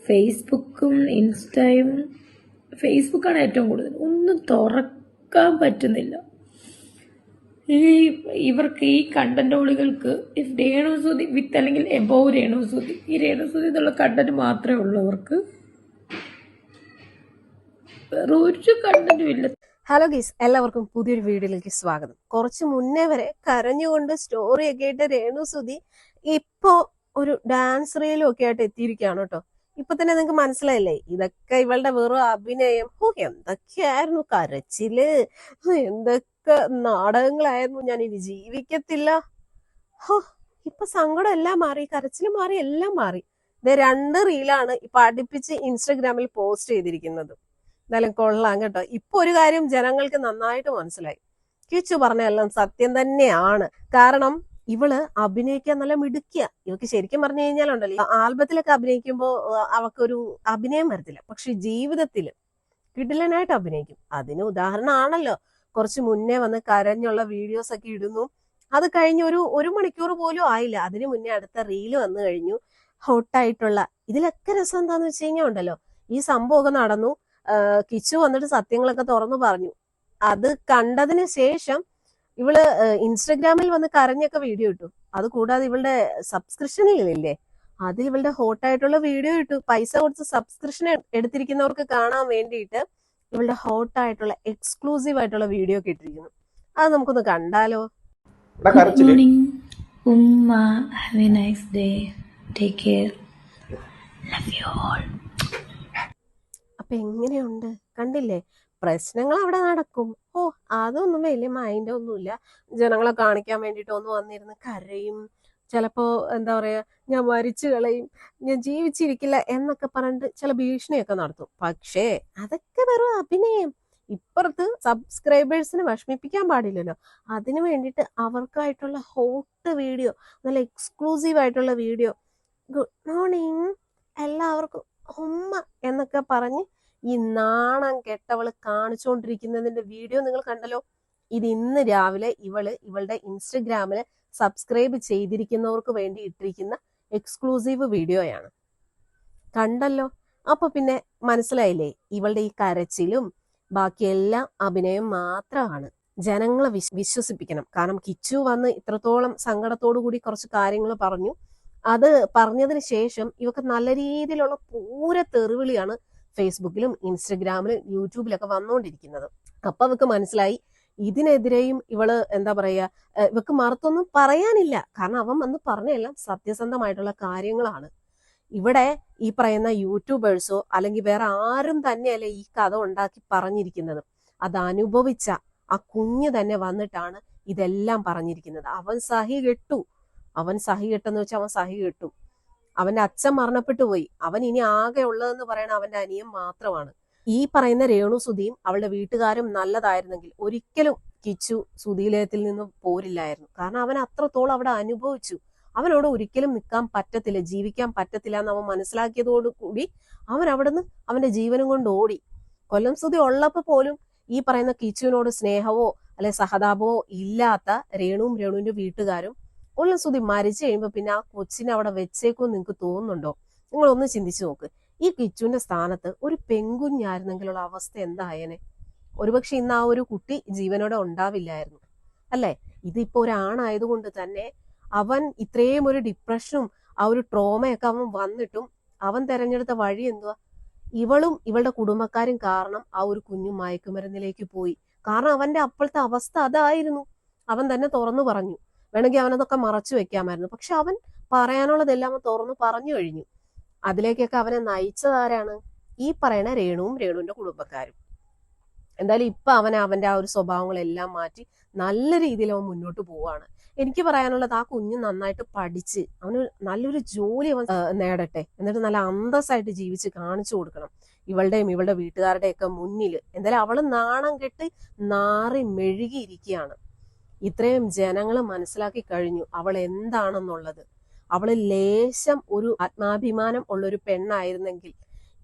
ഫേസ്ബുക്കും ഇൻസ്റ്റയും, ഫേസ്ബുക്കാണ് ഏറ്റവും കൂടുതൽ. ഒന്നും തുറക്കാൻ പറ്റുന്നില്ല. ഇവർക്ക് ഈ കണ്ടന്റ് ഓളികൾക്ക് ഇഫ് രേണുസുതി വിത്ത് അല്ലെങ്കിൽ എബോവ് രേണുസുതി, ഈ രേണുസുതി എന്നുള്ള കണ്ടന്റ് മാത്രമേ ഉള്ളവർക്ക് വേറെ ഒരു കണ്ടന്റും ഇല്ല. ഹലോ ഗീസ്, എല്ലാവർക്കും പുതിയൊരു വീഡിയോയിലേക്ക് സ്വാഗതം. കുറച്ച് മുന്നേ വരെ കരഞ്ഞുകൊണ്ട് സ്റ്റോറി ഒക്കെ ആയിട്ട് രേണുസുതി ഇപ്പോ ഒരു ഡാൻസ് റീലും ഒക്കെ ആയിട്ട് എത്തിയിരിക്കുകയാണ് കേട്ടോ. ഇപ്പൊ തന്നെ നിങ്ങൾക്ക് മനസ്സിലായില്ലേ, ഇതൊക്കെ ഇവളുടെ വെറും അഭിനയം. എന്തൊക്കെയായിരുന്നു കരച്ചില്, എന്തൊക്കെ നാടകങ്ങളായിരുന്നു. ഞാൻ ഇനി ജീവിക്കത്തില്ല. ഇപ്പൊ സങ്കടം എല്ലാം മാറി, കരച്ചില് മാറി, എല്ലാം മാറി. ഇത് 2 റീലാണ് ഇപ്പൊ അടുപ്പിച്ച് ഇൻസ്റ്റഗ്രാമിൽ പോസ്റ്റ് ചെയ്തിരിക്കുന്നത്. എന്തായാലും കൊള്ളാം കേട്ടോ. ഇപ്പൊ ഒരു കാര്യം ജനങ്ങൾക്ക് നന്നായിട്ട് മനസ്സിലായി. കിച്ചു പറഞ്ഞെല്ലാം സത്യം തന്നെയാണ്. കാരണം ഇവള് അഭിനയിക്കാൻ നല്ല മിടുക്കിയ. ഇവക്ക് ശരിക്കും പറഞ്ഞു കഴിഞ്ഞാലുണ്ടല്ലോ, ആൽബത്തിലൊക്കെ അഭിനയിക്കുമ്പോ അവക്കൊരു അഭിനയം വരത്തില്ല, പക്ഷെ ജീവിതത്തില് കിടിലനായിട്ട് അഭിനയിക്കും. അതിന് ഉദാഹരണമാണല്ലോ കുറച്ച് മുന്നേ വന്ന് കരഞ്ഞുള്ള വീഡിയോസ് ഒക്കെ ഇടുന്നു. അത് കഴിഞ്ഞ് ഒരു മണിക്കൂർ പോലും ആയില്ല, അതിന് മുന്നേ അടുത്ത റീല് വന്നു കഴിഞ്ഞു, ഹോട്ടായിട്ടുള്ള. ഇതിലൊക്കെ രസം എന്താന്ന് വെച്ച് കഴിഞ്ഞാൽ ഉണ്ടല്ലോ, ഈ സംഭവമൊക്കെ നടന്നു, കിച്ചു വന്നിട്ട് സത്യങ്ങളൊക്കെ തുറന്നു പറഞ്ഞു. അത് കണ്ടതിന് ശേഷം ഇവള് ഇൻസ്റ്റഗ്രാമിൽ വന്ന് കരഞ്ഞൊക്കെ വീഡിയോ ഇട്ടു. അത് കൂടാതെ ഇവളുടെ സബ്സ്ക്രിപ്ഷനിലില്ലേ, അതിൽ ഇവളുടെ ഹോട്ടായിട്ടുള്ള വീഡിയോ ഇട്ടു. പൈസ കൊടുത്ത് സബ്സ്ക്രിപ്ഷൻ എടുത്തിരിക്കുന്നവർക്ക് കാണാൻ വേണ്ടിയിട്ട് ഇവളുടെ ഹോട്ടായിട്ടുള്ള എക്സ്ക്ലൂസീവ് ആയിട്ടുള്ള വീഡിയോ ഒക്കെ ഇട്ടിരിക്കുന്നു. അത് നമുക്കൊന്ന് കണ്ടാലോ. ഗുഡ് മോർണിംഗ് ഉമ്മ, have A nice day, take care, love you all. അപ്പൊ എങ്ങനെയുണ്ട്, കണ്ടില്ലേ? പ്രശ്നങ്ങൾ അവിടെ നടക്കും. അതൊന്നും വലിയ മൈൻഡ് ഒന്നുമില്ല. ജനങ്ങളെ കാണിക്കാൻ വേണ്ടിയിട്ട് ഒന്ന് വന്നിരുന്ന് കരയും. ചിലപ്പോ എന്താ പറയാ, ഞാൻ മരിച്ചു കളയും, ഞാൻ ജീവിച്ചിരിക്കില്ല എന്നൊക്കെ പറഞ്ഞിട്ട് ചില ഭീഷണിയൊക്കെ നടത്തും. പക്ഷേ അതൊക്കെ വെറും അഭിനയം. ഇപ്പുറത്ത് സബ്സ്ക്രൈബേഴ്സിനെ വിഷമിപ്പിക്കാൻ പാടില്ലല്ലോ. അതിനു വേണ്ടിയിട്ട് അവർക്കായിട്ടുള്ള ഹോട്ട് വീഡിയോ, നല്ല എക്സ്ക്ലൂസീവ് ആയിട്ടുള്ള വീഡിയോ, ഗുഡ് മോർണിംഗ് എല്ലാവർക്കും ഉമ്മ എന്നൊക്കെ പറഞ്ഞ് ഈ നാണം കെട്ടവള് കാണിച്ചുകൊണ്ടിരിക്കുന്നതിന്റെ വീഡിയോ നിങ്ങൾ കണ്ടല്ലോ. ഇത് ഇന്ന് രാവിലെ ഇവളുടെ ഇൻസ്റ്റഗ്രാമില് സബ്സ്ക്രൈബ് ചെയ്തിരിക്കുന്നവർക്ക് വേണ്ടി ഇട്ടിരിക്കുന്ന എക്സ്ക്ലൂസീവ് വീഡിയോയാണ്. കണ്ടല്ലോ. അപ്പൊ പിന്നെ മനസ്സിലായില്ലേ, ഇവളുടെ ഈ കരച്ചിലും ബാക്കിയെല്ലാം അഭിനയം മാത്രമാണ്. ജനങ്ങളെ വിശ്വസിപ്പിക്കണം. കാരണം കിച്ചു വന്ന് ഇത്രത്തോളം സങ്കടത്തോടു കൂടി കുറച്ച് കാര്യങ്ങൾ പറഞ്ഞു. അത് പറഞ്ഞതിന് ശേഷം ഇവക്ക് നല്ല രീതിയിലുള്ള പൂര തെറിവിളിയാണ് ഫേസ്ബുക്കിലും ഇൻസ്റ്റഗ്രാമിലും യൂട്യൂബിലൊക്കെ വന്നുകൊണ്ടിരിക്കുന്നത്. അപ്പൊ അവക്ക് മനസ്സിലായി ഇതിനെതിരെയും ഇവള് എന്താ പറയാ, ഇവക്ക് മറുത്തൊന്നും പറയാനില്ല. കാരണം അവൻ വന്ന് പറഞ്ഞെല്ലാം സത്യസന്ധമായിട്ടുള്ള കാര്യങ്ങളാണ്. ഇവിടെ ഈ പറയുന്ന യൂട്യൂബേഴ്സോ അല്ലെങ്കിൽ വേറെ ആരും തന്നെയല്ല ഈ കഥ ഉണ്ടാക്കി പറഞ്ഞിരിക്കുന്നത്. അത് അനുഭവിച്ച ആ കുഞ്ഞ് തന്നെ വന്നിട്ടാണ് ഇതെല്ലാം പറഞ്ഞിരിക്കുന്നത്. അവൻ സഹി കെട്ടെന്ന് വെച്ചാൽ അവൻ സഹി കെട്ടു. അവന്റെ അച്ഛൻ മരണപ്പെട്ടു പോയി. അവൻ ഇനി ആകെ ഉള്ളതെന്ന് പറയണ അവന്റെ അനിയൻ മാത്രമാണ്. ഈ പറയുന്ന രേണുസുതിയും അവളുടെ വീട്ടുകാരും നല്ലതായിരുന്നെങ്കിൽ ഒരിക്കലും കിച്ചു സുധീലയത്തിൽ നിന്നും പോരില്ലായിരുന്നു. കാരണം അവൻ അത്രത്തോളം അവിടെ അനുഭവിച്ചു. അവനോട് ഒരിക്കലും നിൽക്കാൻ പറ്റത്തില്ല, ജീവിക്കാൻ പറ്റത്തില്ല എന്ന് അവൻ മനസ്സിലാക്കിയതോടുകൂടി അവൻ അവിടുന്ന് അവന്റെ ജീവനും കൊണ്ട് ഓടി. കൊല്ലം സുധി ഉള്ളപ്പോ പോലും ഈ പറയുന്ന കിച്ചുവിനോട് സ്നേഹമോ അല്ലെ സഹതാപമോ ഇല്ലാത്ത രേണുവിന്റെ വീട്ടുകാരും കൊല്ലം സുധി മരിച്ചു കഴിയുമ്പോ പിന്നെ ആ കൊച്ചിനെ അവിടെ വെച്ചേക്കും നിങ്ങൾക്ക് തോന്നുന്നുണ്ടോ? നിങ്ങളൊന്ന് ചിന്തിച്ചു നോക്ക്. ഈ കിച്ചുവിന്റെ സ്ഥാനത്ത് ഒരു പെൺകുഞ്ഞായിരുന്നെങ്കിലുള്ള അവസ്ഥ എന്തായേനെ? ഒരുപക്ഷെ ഇന്ന് ആ ഒരു കുട്ടി ജീവനോടെ ഉണ്ടാവില്ലായിരുന്നു, അല്ലെ? ഇതിപ്പോ ഒരാണായതുകൊണ്ട് തന്നെ അവൻ ഇത്രയും ഒരു ഡിപ്രഷനും ആ ഒരു ട്രോമയൊക്കെ അവൻ വന്നിട്ടും അവൻ തെരഞ്ഞെടുത്ത വഴി എന്തുവാ? ഇവളും ഇവളുടെ കുടുംബക്കാരും കാരണം ആ ഒരു കുഞ്ഞു മയക്കുമരുന്നിലേക്ക് പോയി. കാരണം അവന്റെ അപ്പോഴത്തെ അവസ്ഥ അതായിരുന്നു. അവൻ തന്നെ തുറന്നു പറഞ്ഞു. വേണമെങ്കിൽ അവനതൊക്കെ മറച്ചു വെക്കാമായിരുന്നു. പക്ഷെ അവൻ പറയാനുള്ളതെല്ലാം അവൻ തുറന്നു പറഞ്ഞു കഴിഞ്ഞു. അതിലേക്കൊക്കെ അവനെ നയിച്ചതാരാണ്? ഈ പറയുന്ന രേണുവിന്റെ കുടുംബക്കാരും. എന്തായാലും ഇപ്പൊ അവന്റെ ആ ഒരു സ്വഭാവങ്ങളെല്ലാം മാറ്റി നല്ല രീതിയിൽ അവൻ മുന്നോട്ട് പോവാണ്. എനിക്ക് പറയാനുള്ളത്, ആ കുഞ്ഞ് നന്നായിട്ട് പഠിച്ച് അവന് നല്ലൊരു ജോലി അവൻ നേടട്ടെ. എന്നിട്ട് നല്ല അന്തസ്സായിട്ട് ജീവിച്ച് കാണിച്ചു കൊടുക്കണം ഇവളുടെ വീട്ടുകാരുടെയൊക്കെ മുന്നിൽ. എന്തായാലും അവള് നാണം കെട്ട് നാറി മെഴുകിയിരിക്കുകയാണ്. ഇത്രയും ജനങ്ങൾ മനസ്സിലാക്കി കഴിഞ്ഞു അവൾ എന്താണെന്നുള്ളത്. അവള് ലേശം ഒരു ആത്മാഭിമാനം ഉള്ളൊരു പെണ്ണായിരുന്നെങ്കിൽ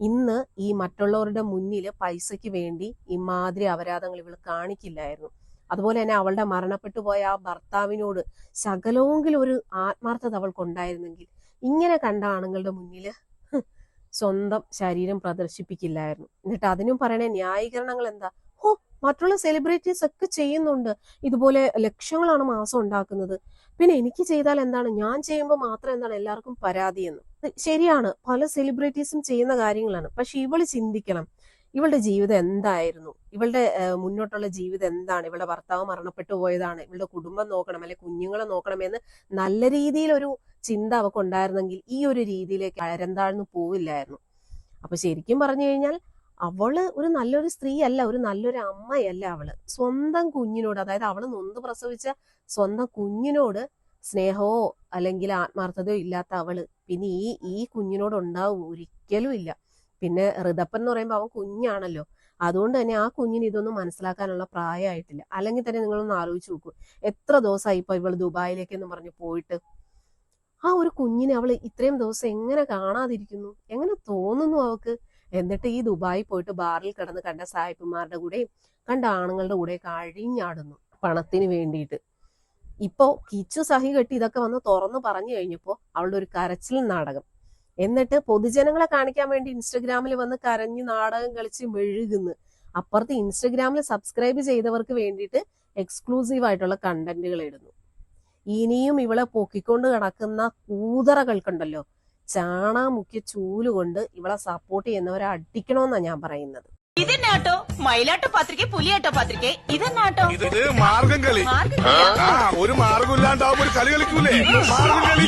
ഇന്ന് ഈ മറ്റുള്ളവരുടെ മുന്നിൽ പൈസയ്ക്ക് വേണ്ടി ഇമാതിരി അപരാധങ്ങൾ ഇവൾ കാണിക്കില്ലായിരുന്നു. അതുപോലെ തന്നെ അവളുടെ മരണപ്പെട്ടു പോയ ആ ഭർത്താവിനോട് ശകലമെങ്കിലും ഒരു ആത്മാർത്ഥത അവൾക്കുണ്ടായിരുന്നെങ്കിൽ ഇങ്ങനെ കണ്ട ആണുങ്ങളുടെ മുന്നിൽ സ്വന്തം ശരീരം പ്രദർശിപ്പിക്കില്ലായിരുന്നു. എന്നിട്ട് അതിനും പറയണ ന്യായീകരണങ്ങൾ എന്താ? ഓ, മറ്റുള്ള സെലിബ്രിറ്റീസ് ഒക്കെ ചെയ്യുന്നുണ്ട്, ഇതുപോലെ ലക്ഷങ്ങളാണ് മാസം ഉണ്ടാക്കുന്നത്, പിന്നെ എനിക്ക് ചെയ്താൽ എന്താണ്, ഞാൻ ചെയ്യുമ്പോൾ മാത്രം എന്താണ് എല്ലാവർക്കും പരാതിയെന്ന്. ശരിയാണ്, പല സെലിബ്രിറ്റീസും ചെയ്യുന്ന കാര്യങ്ങളാണ്. പക്ഷെ ഇവള് ചിന്തിക്കണം, ഇവളുടെ ജീവിതം എന്തായിരുന്നു, ഇവളുടെ മുന്നോട്ടുള്ള ജീവിതം എന്താണ്, ഇവളുടെ ഭർത്താവ് മരണപ്പെട്ടു പോയതാണ്, ഇവളുടെ കുടുംബം നോക്കണം അല്ലെ കുഞ്ഞുങ്ങളെ നോക്കണമെന്ന് നല്ല രീതിയിൽ ഒരു ചിന്ത അവൾക്ക് ഉണ്ടായിരുന്നെങ്കിൽ ഈ ഒരു രീതിയിലേക്ക് അരന്താഴ്ന്നു പോവില്ലായിരുന്നു. അപ്പൊ ശരിക്കും പറഞ്ഞു കഴിഞ്ഞാൽ അവള് ഒരു നല്ലൊരു സ്ത്രീ അല്ല, ഒരു നല്ലൊരു അമ്മയല്ല. അവള് സ്വന്തം കുഞ്ഞിനോട്, അതായത് അവള് നൊന്ത് പ്രസവിച്ച സ്വന്തം കുഞ്ഞിനോട് സ്നേഹമോ അല്ലെങ്കിൽ ആത്മാർത്ഥതയോ ഇല്ലാത്ത അവള് പിന്നെ ഈ കുഞ്ഞിനോട് ഉണ്ടാവും? ഒരിക്കലും ഇല്ല. പിന്നെ ഋതപ്പൻ എന്ന് പറയുമ്പോൾ അവൻ കുഞ്ഞാണല്ലോ, അതുകൊണ്ട് തന്നെ ആ കുഞ്ഞിന് ഇതൊന്നും മനസ്സിലാക്കാനുള്ള പ്രായമായിട്ടില്ല. അല്ലെങ്കിൽ തന്നെ നിങ്ങളൊന്ന് ആലോചിച്ച് നോക്കൂ, എത്ര ദിവസമായി ഇപ്പൊ ഇവള് ദുബായിലേക്ക് എന്ന് പറഞ്ഞ് പോയിട്ട്. ആ ഒരു കുഞ്ഞിനെ അവള് ഇത്രയും ദിവസം എങ്ങനെ കാണാതിരിക്കുന്നു, എങ്ങനെ തോന്നുന്നു അവക്ക്? എന്നിട്ട് ഈ ദുബായി പോയിട്ട് ബാറിൽ കിടന്ന് കണ്ട സായിപ്പുമാരുടെ കൂടെയും കണ്ട ആണുങ്ങളുടെ കൂടെ കഴിഞ്ഞാടുന്നു പണത്തിന് വേണ്ടിയിട്ട്. ഇപ്പോ കിച്ചു സഹി കെട്ടി ഇതൊക്കെ വന്ന് തുറന്നു പറഞ്ഞു കഴിഞ്ഞപ്പോ അവളുടെ ഒരു കരച്ചിൽ നാടകം. എന്നിട്ട് പൊതുജനങ്ങളെ കാണിക്കാൻ വേണ്ടി ഇൻസ്റ്റഗ്രാമിൽ വന്ന് കരഞ്ഞ് നാടകം കളിച്ച് മെഴുകുന്നു. അപ്പുറത്ത് ഇൻസ്റ്റഗ്രാമിൽ സബ്സ്ക്രൈബ് ചെയ്തവർക്ക് വേണ്ടിയിട്ട് എക്സ്ക്ലൂസീവ് ആയിട്ടുള്ള കണ്ടന്റുകൾ ഇടുന്നു. ഇനിയും ഇവളെ പൊക്കിക്കൊണ്ട് കിടക്കുന്ന കൂതറകൾക്കുണ്ടല്ലോ, ചാണാ മുക്കിയ ചൂലുകൊണ്ട് ഇവളെ സപ്പോർട്ട് ചെയ്യുന്നവരെ അടിക്കണമെന്നാ ഞാൻ പറയുന്നത്. ഇതെന്നാട്ടോ മയിലാട്ടോ പത്രിക പുലിയാട്ടോ പത്രിക ഇതെന്നാട്ടോ? ഇത് മാർഗം കളി. ഒരു മാർഗം ഇല്ലാണ്ടാവുമ്പോ ഒരു കളി കളിക്കൂലേ, മാർഗം കളി.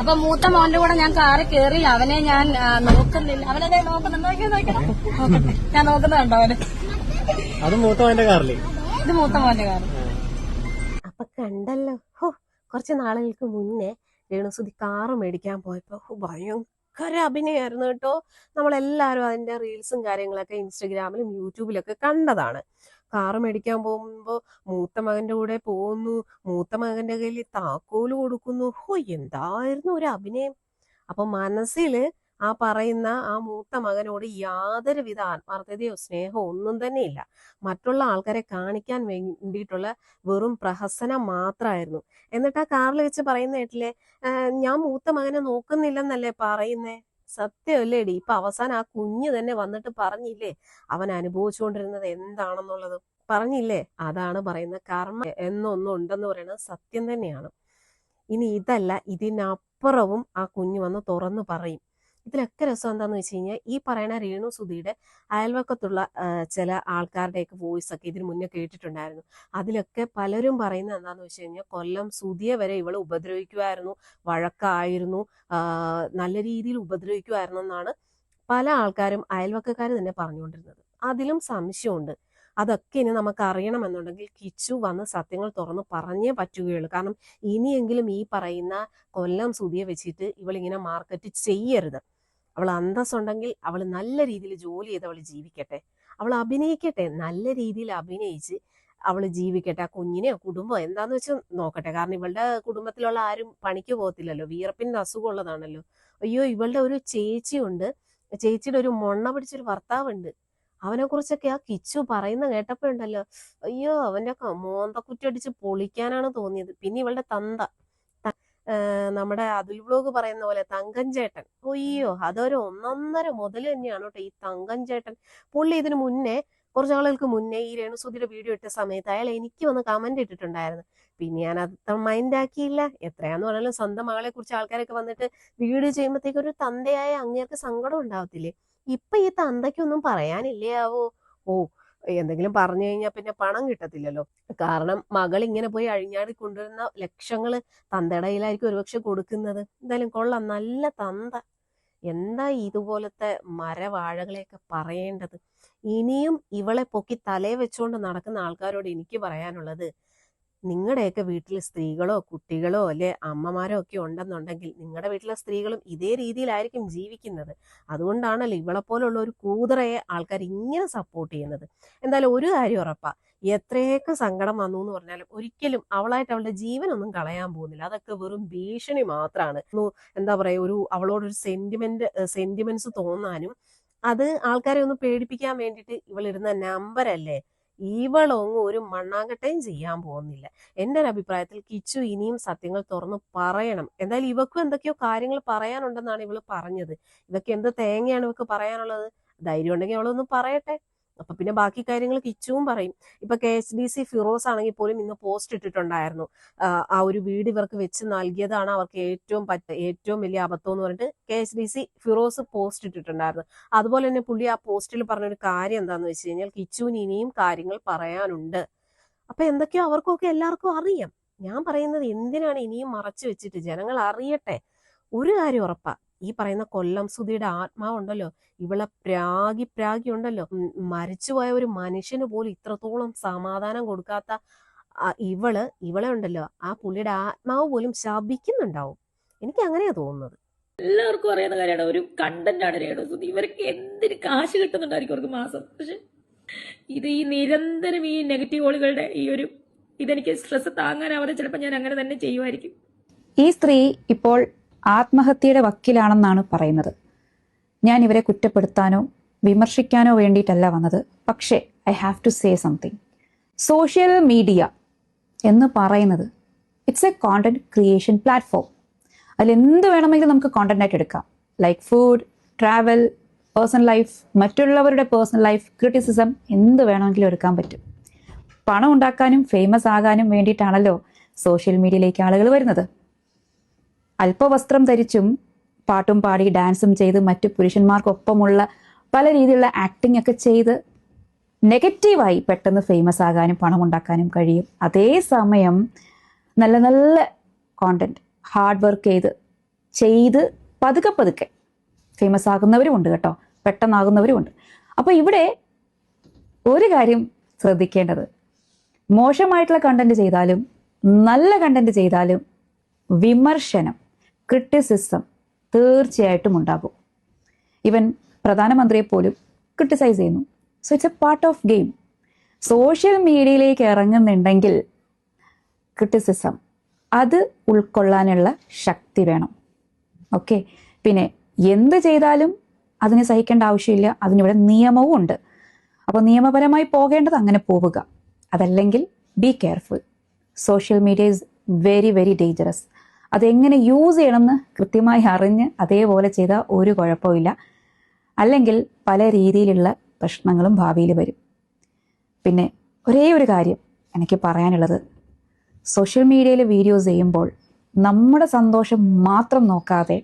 അപ്പൊ മൂത്ത മോന്റെ കൂടെ ഞാൻ കാറിൽ കയറി, അവനെ ഞാൻ നോക്കുന്നില്ല, അവനതെ നോക്കണം, ഞാൻ നോക്കുന്നുണ്ടോ അവന്? അത് മൂത്ത മോന്റെ കാറില്, ഇത് മൂത്ത മോന്റെ കാറ്. അപ്പൊ കണ്ടല്ലോ, കുറച്ച് നാളുകൾക്ക് മുന്നേ രേണുസുതി കാറ് മേടിക്കാൻ പോയപ്പോ ഭയങ്കര അഭിനയമായിരുന്നു കേട്ടോ. നമ്മളെല്ലാരും അതിന്റെ റീൽസും കാര്യങ്ങളൊക്കെ ഇൻസ്റ്റഗ്രാമിലും യൂട്യൂബിലൊക്കെ കണ്ടതാണ്. കാറ് മേടിക്കാൻ പോകുമ്പോ മൂത്ത മകന്റെ കൂടെ പോകുന്നു, മൂത്ത മകന്റെ കയ്യിൽ താക്കോല് കൊടുക്കുന്നു. എന്തായിരുന്നു ഒരു അഭിനയം! അപ്പൊ മനസ്സില് ആ പറയുന്ന ആ മൂത്ത മകനോട് യാതൊരുവിധ ആത്മാർത്ഥതയോ സ്നേഹമോ ഒന്നും തന്നെ ഇല്ല. മറ്റുള്ള ആൾക്കാരെ കാണിക്കാൻ വേണ്ടിയിട്ടുള്ള വെറും പ്രഹസനം മാത്രമായിരുന്നു. എന്നിട്ട് ആ കാറിൽ വെച്ച് പറയുന്ന കേട്ടില്ലേ, ഞാൻ മൂത്ത മകനെ നോക്കുന്നില്ലെന്നല്ലേ പറയുന്നേ? സത്യമല്ലേടി? ഇപ്പൊ അവസാനം ആ കുഞ്ഞ് തന്നെ വന്നിട്ട് പറഞ്ഞില്ലേ അവൻ അനുഭവിച്ചുകൊണ്ടിരുന്നത് എന്താണെന്നുള്ളത്? പറഞ്ഞില്ലേ? അതാണ് പറയുന്നത്, കർമ്മ എന്നൊന്നും ഉണ്ടെന്ന് പറയുന്നത് സത്യം തന്നെയാണ്. ഇനി ഇതല്ല, ഇതിനപ്പുറവും ആ കുഞ്ഞ് വന്ന് തുറന്നു പറയും. ഇതിലൊക്കെ രസം എന്താന്ന് വെച്ച് കഴിഞ്ഞാൽ, ഈ പറയുന്ന രേണുസുധിയുടെ അയൽവക്കത്തുള്ള ചില ആൾക്കാരുടെയൊക്കെ വോയിസ് ഒക്കെ ഇതിനു മുന്നേ കേട്ടിട്ടുണ്ടായിരുന്നു. അതിലൊക്കെ പലരും പറയുന്നത് എന്താന്ന് വെച്ച് കഴിഞ്ഞാൽ, കൊല്ലം സുധിയെ വരെ ഇവള് ഉപദ്രവിക്കുമായിരുന്നു, വഴക്കായിരുന്നു, നല്ല രീതിയിൽ ഉപദ്രവിക്കുമായിരുന്നു എന്നാണ് പല ആൾക്കാരും അയൽവക്കക്കാർ തന്നെ പറഞ്ഞുകൊണ്ടിരുന്നത്. അതിലും സംശയമുണ്ട്. അതൊക്കെ ഇനി നമുക്ക് അറിയണമെന്നുണ്ടെങ്കിൽ കിച്ചു വന്ന് സത്യങ്ങൾ തുറന്ന് പറഞ്ഞേ പറ്റുകയുള്ളൂ. കാരണം ഇനിയെങ്കിലും ഈ പറയുന്ന കൊല്ലം സുധിയെ വെച്ചിട്ട് ഇവളിങ്ങനെ മാർക്കറ്റ് ചെയ്യരുത്. അവൾ അന്തസ്സുണ്ടെങ്കിൽ അവൾ നല്ല രീതിയിൽ ജോലി ചെയ്ത് അവൾ ജീവിക്കട്ടെ, അവൾ അഭിനയിക്കട്ടെ, നല്ല രീതിയിൽ അഭിനയിച്ച് അവൾ ജീവിക്കട്ടെ. ആ കുഞ്ഞിനെയോ കുടുംബം എന്താന്ന് വെച്ചാൽ നോക്കട്ടെ. കാരണം ഇവളുടെ കുടുംബത്തിലുള്ള ആരും പണിക്ക് പോകത്തില്ലല്ലോ, വിയർപ്പിന്റെ അസുഖമുള്ളതാണല്ലോ. അയ്യോ, ഇവളുടെ ഒരു ചേച്ചിയുണ്ട്, ചേച്ചിയുടെ ഒരു മൊണ്ണ പിടിച്ചൊരു ഭർത്താവുണ്ട്. അവനെ കുറിച്ചൊക്കെ ആ കിച്ചു പറയുന്ന കേട്ടപ്പോഴുണ്ടല്ലോ, അയ്യോ അവന്റെ മോന്തക്കുറ്റടിച്ച് പൊളിക്കാനാണ് തോന്നിയത്. പിന്നെ ഇവളുടെ തന്ത, നമ്മുടെ അതുൽ വ്ലോഗ് പറയുന്ന പോലെ തങ്കൻ ചേട്ടൻ, അയ്യോ അതൊരു ഒന്നൊന്നര മുതൽ തന്നെയാണ് കേട്ടോ ഈ തങ്കൻ ചേട്ടൻ. പുള്ളി ഇതിനു മുന്നേ, കുറച്ച് നാളുകൾക്ക് മുന്നേ ഈ രേണുസുധിയുടെ വീഡിയോ ഇട്ട സമയത്ത് അയാൾ എനിക്ക് വന്ന് കമന്റ് ഇട്ടിട്ടുണ്ടായിരുന്നു. പിന്നെ ഞാൻ അത് മൈൻഡ് ആക്കിയില്ല. എത്രയാന്ന് പറഞ്ഞാലും സ്വന്തം മകളെ കുറിച്ച് ആൾക്കാരൊക്കെ വന്നിട്ട് വീഡിയോ ചെയ്യുമ്പോഴത്തേക്ക് ഒരു തന്തയായ അങ്ങേർക്ക് സങ്കടം ഉണ്ടാവത്തില്ലേ? ഇപ്പൊ ഈ തന്തയ്ക്കൊന്നും പറയാനില്ലയാവോ? എന്തെങ്കിലും പറഞ്ഞു കഴിഞ്ഞാൽ പിന്നെ പണം കിട്ടത്തില്ലല്ലോ. കാരണം മകൾ ഇങ്ങനെ പോയി അഴിഞ്ഞാടി കൊണ്ടുവരുന്ന ലക്ഷങ്ങള് തന്തയുടെ കയ്യിലായിരിക്കും ഒരുപക്ഷെ കൊടുക്കുന്നത്. എന്തായാലും കൊള്ളാം, നല്ല തന്ത. എന്താ ഇതുപോലത്തെ മരവാഴകളെയൊക്കെ പറയേണ്ടത്? ഇനിയും ഇവളെ പൊക്കി തലയെ വെച്ചുകൊണ്ട് നടക്കുന്ന ആൾക്കാരോട് എനിക്ക് പറയാനുള്ളത്, നിങ്ങളുടെയൊക്കെ വീട്ടിൽ സ്ത്രീകളോ കുട്ടികളോ അല്ലെ അമ്മമാരോ ഒക്കെ ഉണ്ടെന്നുണ്ടെങ്കിൽ നിങ്ങളുടെ വീട്ടിലെ സ്ത്രീകളും ഇതേ രീതിയിലായിരിക്കും ജീവിക്കുന്നത്. അതുകൊണ്ടാണല്ലോ ഇവളെ പോലുള്ള ഒരു കൂതറയെ ആൾക്കാർ ഇങ്ങനെ സപ്പോർട്ട് ചെയ്യുന്നത്. എന്തായാലും ഒരു കാര്യം ഉറപ്പാ, എത്രയൊക്കെ സങ്കടം വന്നു എന്ന് പറഞ്ഞാലും ഒരിക്കലും അവളായിട്ട് അവളുടെ ജീവനൊന്നും കളയാൻ പോകുന്നില്ല. അതൊക്കെ വെറും ഭീഷണി മാത്രമാണ്. എന്താ പറയാ, അവളോടൊരു സെന്റിമെന്റ്സ് തോന്നാനും അത് ആൾക്കാരെ ഒന്ന് പേടിപ്പിക്കാൻ വേണ്ടിയിട്ട് ഇവളിടുന്ന നമ്പരല്ലേ ഇവളൊന്നും ഒരു മണ്ണാങ്കട്ടയും ചെയ്യാൻ പോകുന്നില്ല. എൻ്റെ ഒരു അഭിപ്രായത്തിൽ കിച്ചു ഇനിയും സത്യങ്ങൾ തുറന്ന് പറയണം. എന്തായാലും ഇവക്കും എന്തൊക്കെയോ കാര്യങ്ങൾ പറയാനുണ്ടെന്നാണ് ഇവള് പറഞ്ഞത്. ഇവക്ക് എന്ത് തേങ്ങയാണ് ഇവക്ക് പറയാനുള്ളത്? ധൈര്യം ഉണ്ടെങ്കിൽ അവളൊന്ന് പറയട്ടെ. അപ്പൊ പിന്നെ ബാക്കി കാര്യങ്ങൾ കിച്ചുവും പറയും. ഇപ്പൊ KSDC ഫിറോസ് ആണെങ്കിൽ പോലും ഇന്ന് പോസ്റ്റ് ഇട്ടിട്ടുണ്ടായിരുന്നു. ആ ഒരു വീട് ഇവർക്ക് വെച്ച് നൽകിയതാണ് അവർക്ക് ഏറ്റവും വലിയ അബദ്ധം എന്ന് പറഞ്ഞിട്ട് KSDC ഫിറോസ് പോസ്റ്റ് ഇട്ടിട്ടുണ്ടായിരുന്നു. അതുപോലെ തന്നെ പുള്ളി ആ പോസ്റ്റിൽ പറഞ്ഞൊരു കാര്യം എന്താന്ന് വെച്ച് കഴിഞ്ഞാൽ കിച്ചുവിന് ഇനിയും കാര്യങ്ങൾ പറയാനുണ്ട്. അപ്പൊ എന്തൊക്കെയോ അവർക്കൊക്കെ എല്ലാവർക്കും അറിയാം. ഞാൻ പറയുന്നത് എന്തിനാണ് ഇനിയും മറച്ചു വെച്ചിട്ട്? ജനങ്ങൾ അറിയട്ടെ. ഒരു കാര്യം ഉറപ്പാ, ഈ പറയുന്ന കൊല്ലം സുധിയുടെ ആത്മാവുണ്ടല്ലോ, ഇവളെ പ്രാഗി ഉണ്ടല്ലോ, മരിച്ചുപോയ ഒരു മനുഷ്യന് പോലും ഇത്രത്തോളം സമാധാനം കൊടുക്കാത്ത ഇവളെ ഉണ്ടല്ലോ, ആ പുള്ളിയുടെ ആത്മാവ് പോലും ശപിക്കുന്നുണ്ടാവും. എനിക്ക് അങ്ങനെയാ തോന്നുന്നത്. എല്ലാവർക്കും അറിയുന്ന കാര്യമാണ്, ഒരു കണ്ടന്റ് ആണ് രേണുസുതി. ഇവർക്ക് എന്തിന് കാശ് കിട്ടുന്നുണ്ടായിരിക്കും അവർക്ക് മാസം. പക്ഷെ ഇത് ഈ നിരന്തരം ഈ നെഗറ്റീവ് ഓളുകളുടെ ഇതെനിക്ക് സ്ട്രെസ് താങ്ങാനാവാതെ ചിലപ്പോൾ ഞാൻ അങ്ങനെ തന്നെ ചെയ്യുമായിരിക്കും. ഈ സ്ത്രീ ഇപ്പോൾ ആത്മഹത്യയുടെ വക്കിലാണെന്നാണ് പറയുന്നത്. ഞാൻ ഇവരെ കുറ്റപ്പെടുത്താനോ വിമർശിക്കാനോ വേണ്ടിയിട്ടല്ല വന്നത്. പക്ഷേ I have to say something. Social media എന്ന് പറയുന്നത് it's a content creation platform. അതിലെന്ത് വേണമെങ്കിലും നമുക്ക് കോണ്ടന്റ് ആയിട്ട് എടുക്കാം. Like food, travel, personal life, മറ്റുള്ളവരുടെ പേഴ്സണൽ ലൈഫ്, ക്രിറ്റിസിസം, എന്ത് വേണമെങ്കിലും എടുക്കാൻ പറ്റും. പണം ഉണ്ടാക്കാനും ഫേമസ് ആകാനും വേണ്ടിയിട്ടാണല്ലോ സോഷ്യൽ മീഡിയയിലേക്ക് ആളുകൾ വരുന്നത്. അല്പവസ്ത്രം ധരിച്ചും പാട്ടും പാടി ഡാൻസും ചെയ്ത് മറ്റു പുരുഷന്മാർക്കൊപ്പമുള്ള പല രീതിയിലുള്ള ആക്ടിംഗ് ഒക്കെ ചെയ്ത് നെഗറ്റീവായി പെട്ടെന്ന് ഫേമസ് ആകാനും പണം ഉണ്ടാക്കാനും കഴിയും. അതേസമയം നല്ല നല്ല കോണ്ടന്റ് ഹാർഡ് വർക്ക് ചെയ്ത് പതുക്കെ ഫേമസ് ആകുന്നവരും ഉണ്ട് കേട്ടോ, പെട്ടെന്നാകുന്നവരും ഉണ്ട്. അപ്പൊ ഇവിടെ ഒരു കാര്യം ശ്രദ്ധിക്കേണ്ടത്, മോശമായിട്ടുള്ള കണ്ടന്റ് ചെയ്താലും നല്ല കണ്ടന്റ് ചെയ്താലും വിമർശനം, ക്രിറ്റിസിസം തീർച്ചയായിട്ടും ഉണ്ടാകും. ഇവൻ പ്രധാനമന്ത്രിയെ പോലും ക്രിട്ടിസൈസ് ചെയ്യുന്നു. So it's a part of game. Social മീഡിയയിലേക്ക് ഇറങ്ങുന്നുണ്ടെങ്കിൽ ക്രിറ്റിസിസം അത് ഉൾക്കൊള്ളാനുള്ള ശക്തി വേണം. ഓക്കെ, പിന്നെ എന്ത് ചെയ്താലും അതിനെ സഹിക്കേണ്ട ആവശ്യമില്ല. അതിനിവിടെ നിയമവും ഉണ്ട്. അപ്പോൾ നിയമപരമായി പോകേണ്ടത് അങ്ങനെ പോവുക. അതല്ലെങ്കിൽ be careful. Social media is very very dangerous. അതെങ്ങനെ യൂസ് ചെയ്യണമെന്ന് കൃത്യമായി അറിഞ്ഞ് അതേപോലെ ചെയ്താൽ ഒരു കുഴപ്പമില്ല. അല്ലെങ്കിൽ പല രീതിയിലുള്ള പ്രശ്നങ്ങളും ഭാവിയിൽ വരും. പിന്നെ ഒരേ ഒരു കാര്യം എനിക്ക് പറയാനുള്ളത്, സോഷ്യൽ മീഡിയയിൽ വീഡിയോസ് ചെയ്യുമ്പോൾ നമ്മുടെ സന്തോഷം മാത്രം നോക്കാതെ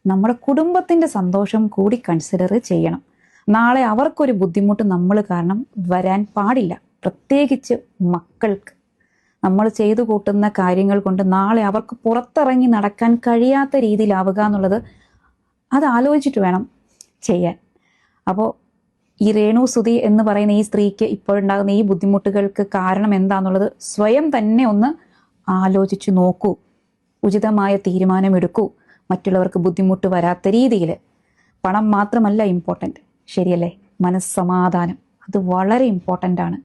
നമ്മുടെ കുടുംബത്തിൻ്റെ സന്തോഷം കൂടി കൺസിഡർ ചെയ്യണം. നാളെ അവർക്കൊരു ബുദ്ധിമുട്ട് നമ്മൾ കാരണം വരാൻ പാടില്ല. പ്രത്യേകിച്ച് മക്കൾക്ക് നമ്മൾ ചെയ്തു കൂട്ടുന്ന കാര്യങ്ങൾ കൊണ്ട് നാളെ അവർക്ക് പുറത്തിറങ്ങി നടക്കാൻ കഴിയാത്ത രീതിയിലാവുക എന്നുള്ളത് അത് ആലോചിച്ചിട്ട് വേണം ചെയ്യാൻ. അപ്പോൾ ഈ രേണുസുതി എന്ന് പറയുന്ന ഈ സ്ത്രീക്ക് ഇപ്പോഴുണ്ടാകുന്ന ഈ ബുദ്ധിമുട്ടുകൾക്ക് കാരണം എന്താണെന്നുള്ളത് സ്വയം തന്നെ ഒന്ന് ആലോചിച്ചു നോക്കൂ. ഉചിതമായ തീരുമാനമെടുക്കൂ. മറ്റുള്ളവർക്ക് ബുദ്ധിമുട്ട് വരാത്ത രീതിയിൽ. പണം മാത്രമല്ല ഇമ്പോർട്ടൻ്റ്, ശരിയല്ലേ? മനസ്സമാധാനം അത് വളരെ ഇമ്പോർട്ടൻ്റ് ആണ്.